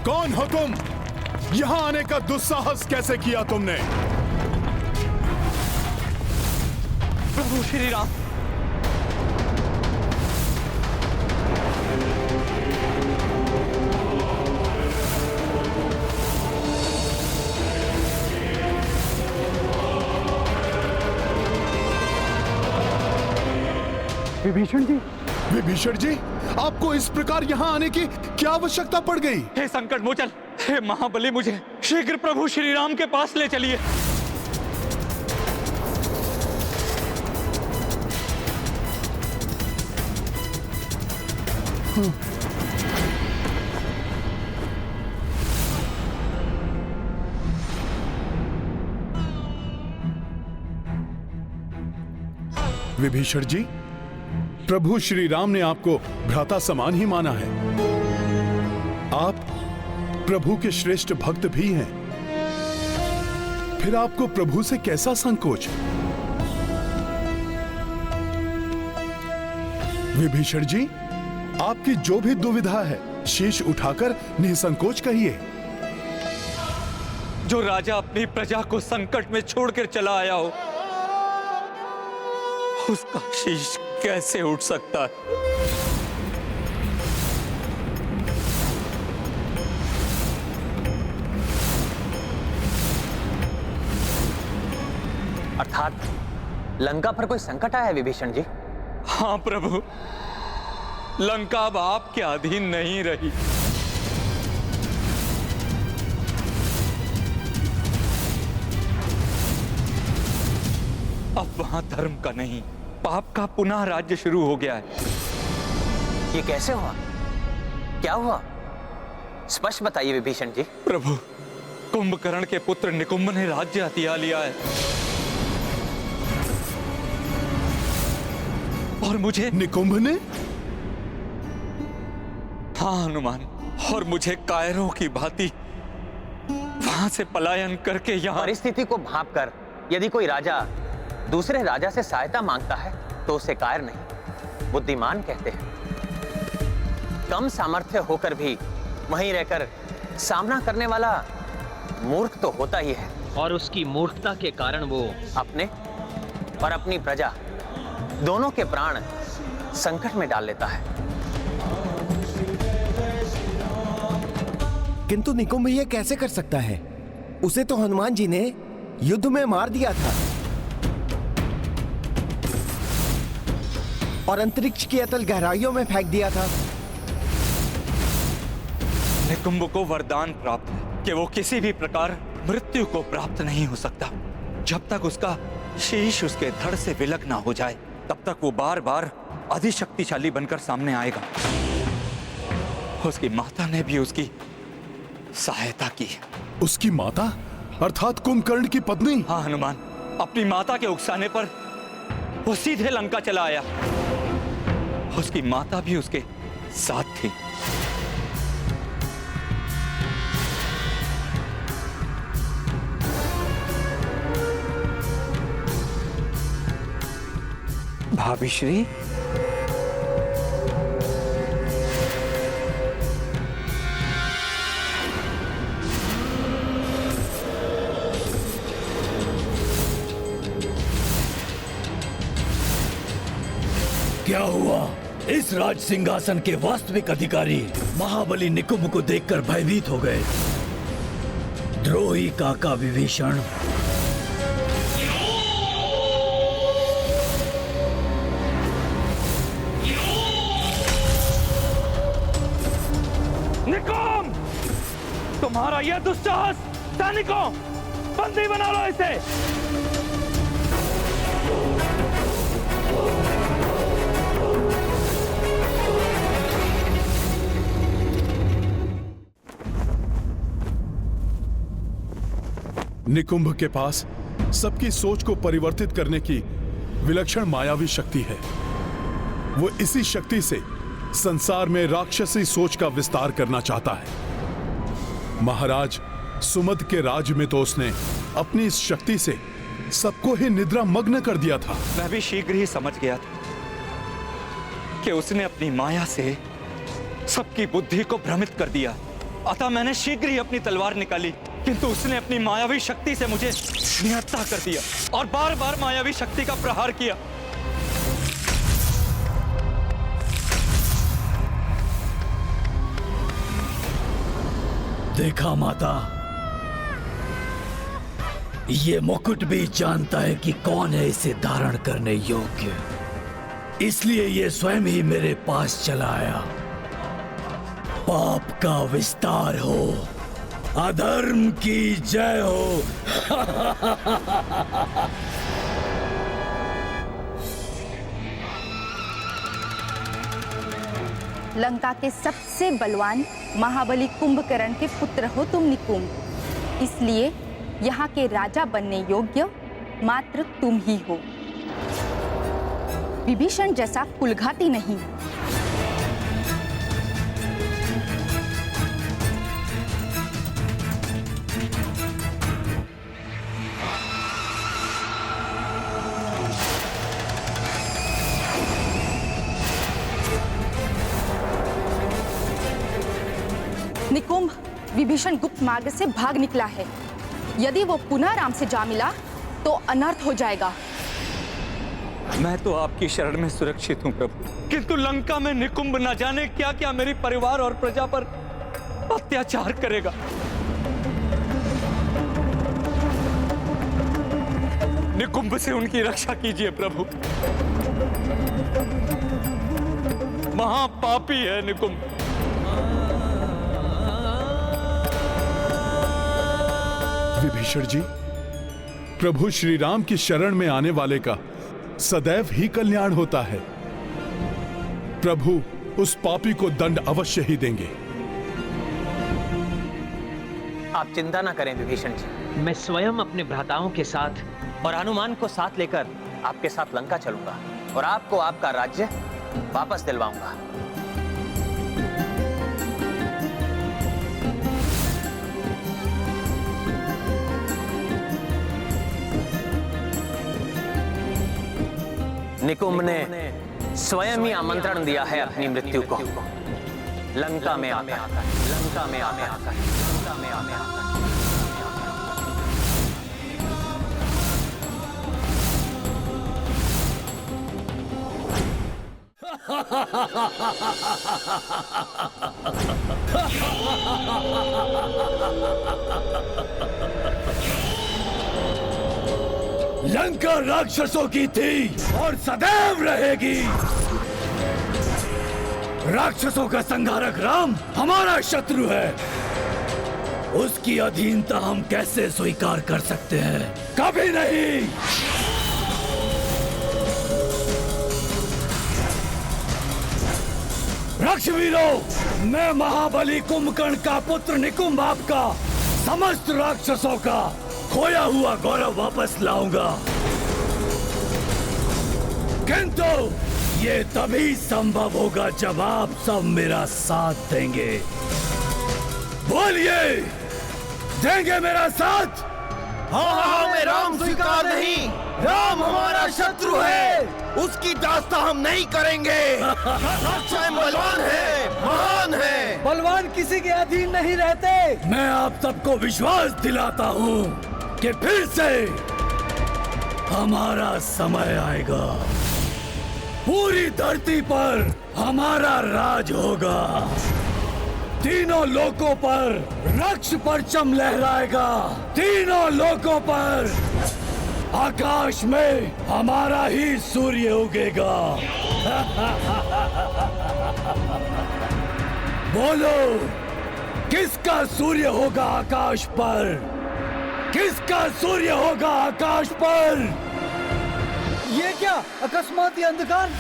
कौन हो तुम? यहां आने का दुस्साहस कैसे किया तुमने? प्रभु श्री राम, विभीषण जी, विभीषण जी, आपको इस प्रकार यहां आने की क्या आवश्यकता पड़ गई? हे संकट मोचन, हे महाबली, मुझे शीघ्र प्रभु श्री राम के पास ले चलिए। विभीषण जी, प्रभु श्री राम ने आपको भ्राता समान ही माना है। आप प्रभु के श्रेष्ठ भक्त भी हैं। फिर आपको प्रभु से कैसा संकोच? विभीषण जी, आपकी जो भी दुविधा है, शीश उठाकर निसंकोच कहिए। जो राजा अपनी प्रजा को संकट में छोड़कर चला आया हो, उसका शीश कैसे उठ सकता है? अर्थात लंका पर कोई संकट आया है विभीषण जी? हाँ प्रभु, लंका अब आपके अधीन नहीं रही। अब वहां धर्म का नहीं, पाप का पुनः राज्य शुरू हो गया है। ये कैसे हुआ? क्या हुआ? स्पष्ट बताइए विभीषण जी। प्रभु, कुंभकर्ण के पुत्र निकुंभ ने राज्य हथिया लिया है और मुझे। निकुंभ ने? हाँ हनुमान, और मुझे कायरों की भांति वहां से पलायन करके यहाँ। परिस्थिति को भांपकर यदि कोई राजा दूसरे राजा से सहायता मांगता है तो उसे कायर नहीं, बुद्धिमान कहते हैं। कम सामर्थ्य होकर भी वहीं रहकर सामना करने वाला मूर्ख तो होता ही है, और उसकी मूर्खता के कारण वो अपने और अपनी प्रजा दोनों के प्राण संकट में डाल लेता है। किंतु निकुंभ ये कैसे कर सकता है? उसे तो हनुमान जी ने युद्ध में मार दिया था और अंतरिक्ष की अतल गहराइयों में फेंक दिया था। निकुंभ को वरदान प्राप्त है कि वो किसी भी प्रकार मृत्यु को प्राप्त नहीं हो सकता। जब तक उसका शीश उसके धड़ से विलग ना हो जाए, तब तक वो बार बार अधिशक्तिशाली बनकर सामने आएगा। उसकी माता ने भी उसकी सहायता की। उसकी माता अर्थात कुंभकर्ण की पत्नी? हाँ हनुमान, अपनी माता के उकसाने पर वो सीधे लंका चला आया। उसकी माता भी उसके साथ थी। भाभी श्री, क्या हुआ? इस राज सिंहासन के वास्तविक अधिकारी महाबली निकुंभ को देखकर भयभीत हो गए। द्रोही काका विभीषण, निकुंभ, तुम्हारा यह दुस्साहस! सैनिकों, बंदी बना लो इसे। निकुंभ के पास सबकी सोच को परिवर्तित करने की विलक्षण मायावी शक्ति है। वो इसी शक्ति से संसार में राक्षसी सोच का विस्तार करना चाहता है। महाराज सुमद के राज में तो उसने अपनी इस शक्ति से सबको ही निद्रा मग्न कर दिया था। मैं भी शीघ्र ही समझ गया था कि उसने अपनी माया से सबकी बुद्धि को भ्रमित कर दिया। अतः मैंने शीघ्र ही अपनी तलवार निकाली, किंतु उसने अपनी मायावी शक्ति से मुझे निहत्था कर दिया और बार बार मायावी शक्ति का प्रहार किया। देखा माता, ये मुकुट भी जानता है कि कौन है इसे धारण करने योग्य, इसलिए ये स्वयं ही मेरे पास चला आया। पाप का विस्तार हो, अधर्म की जय हो। लंका के सबसे बलवान महाबली कुंभकर्ण के पुत्र हो तुम निकुंभ, इसलिए यहाँ के राजा बनने योग्य मात्र तुम ही हो। विभीषण जैसा कुलघाती नहीं। निकुंभ, विभीषण गुप्त मार्ग से भाग निकला है। यदि वो पुनः राम से जा मिला तो अनर्थ हो जाएगा। मैं तो आपकी शरण में सुरक्षित हूं प्रभु, किंतु लंका में निकुंभ न जाने क्या क्या मेरी परिवार और प्रजा पर अत्याचार करेगा। निकुंभ से उनकी रक्षा कीजिए प्रभु। महापापी है निकुंभ। विभीषण जी, प्रभु श्री राम की शरण में आने वाले का सदैव ही कल्याण होता है। प्रभु उस पापी को दंड अवश्य ही देंगे। आप चिंता ना करें विभीषण जी, मैं स्वयं अपने भ्राताओं के साथ और हनुमान को साथ लेकर आपके साथ लंका चलूंगा और आपको आपका राज्य वापस दिलवाऊंगा। निकुंभ ने स्वयं ही आमंत्रण दिया है अपनी मृत्यु को। लंका में आकर, लंका में आकर, लंका में आकर। लंका राक्षसों की थी और सदैव रहेगी। राक्षसों का संहारक राम हमारा शत्रु है। उसकी अधीनता हम कैसे स्वीकार कर सकते हैं? कभी नहीं। राक्षवीरों, मैं महाबली कुंभकर्ण का पुत्र निकुंभ आपका समस्त राक्षसों का खोया हुआ गौरव वापस लाऊंगा, किंतु ये तभी संभव होगा जब आप सब मेरा साथ देंगे। बोलिए, देंगे मेरा साथ? हाँ, हमें राम स्वीकार नहीं। राम हमारा शत्रु है, उसकी दास्ता हम नहीं करेंगे। स्वयं बलवान है, महान है। बलवान किसी के अधीन नहीं रहते। मैं आप सबको विश्वास दिलाता हूँ कि फिर से हमारा समय आएगा। पूरी धरती पर हमारा राज होगा। तीनों लोकों पर रक्ष परचम लहराएगा। तीनों लोकों पर आकाश में हमारा ही सूर्य उगेगा। बोलो, किसका सूर्य होगा आकाश पर? किसका सूर्य होगा आकाश पर? ये क्या अकस्मात ये अंधकार?